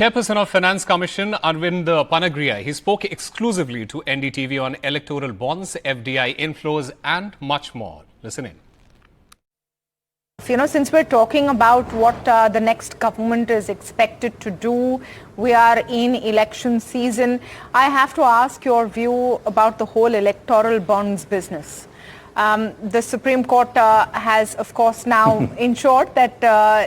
Chairperson of Finance Commission Arvind Panagariya, he spoke exclusively to NDTV on electoral bonds, FDI inflows and much more. Listen in. Since we're talking about what the next government is expected to do, we are in election season. I have to ask your view about the whole electoral bonds business. The Supreme Court has, of course, now ensured that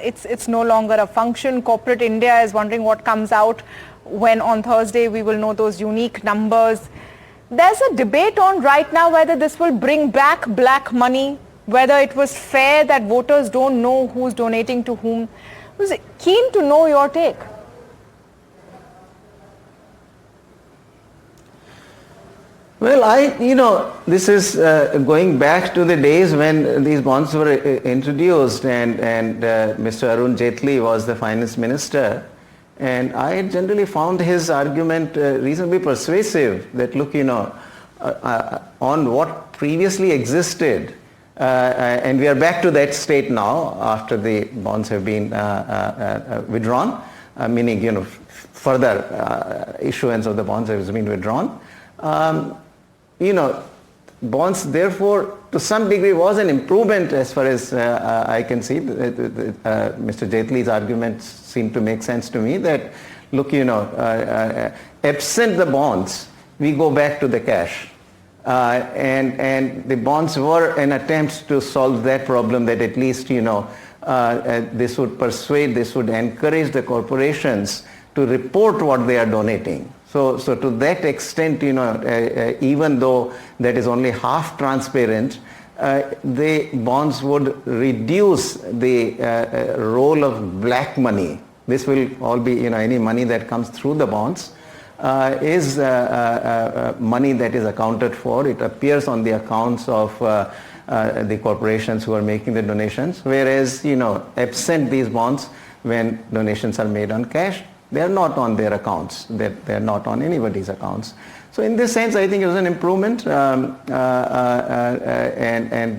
it's no longer a function. Corporate India is wondering what comes out when on Thursday we will know those unique numbers. There's a debate on right now whether this will bring back black money, whether it was fair that voters don't know who's donating to whom. I was keen to know your take. Well, this is going back to the days when these bonds were introduced and Mr. Arun Jaitley was the finance minister. And I generally found his argument reasonably persuasive that, look, on what previously existed, and we are back to that state now after the bonds have been withdrawn, meaning, further issuance of the bonds has been withdrawn. Bonds, therefore, to some degree was an improvement as far as I can see. Mr. Jaitley's arguments seem to make sense to me that, look, absent the bonds, we go back to the cash. And the bonds were an attempt to solve that problem, that at least, this would persuade, this would encourage the corporations to report what they are donating. So to that extent, even though that is only half transparent, the bonds would reduce the role of black money. This will all be, any money that comes through the bonds is money that is accounted for. It appears on the accounts of the corporations who are making the donations, whereas, absent these bonds, when donations are made on cash, they are not on their accounts. They're not on anybody's accounts. So in this sense, I think it was an improvement, and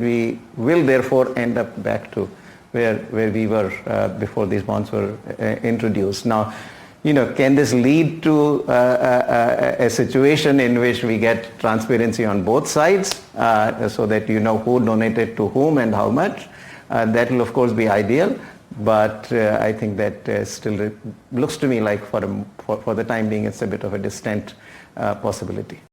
we will therefore end up back to where we were before these bonds were introduced. Now, can this lead to a situation in which we get transparency on both sides, so that who donated to whom and how much? That will of course be ideal. But I think that still looks to me like for the time being it's a bit of a distant possibility.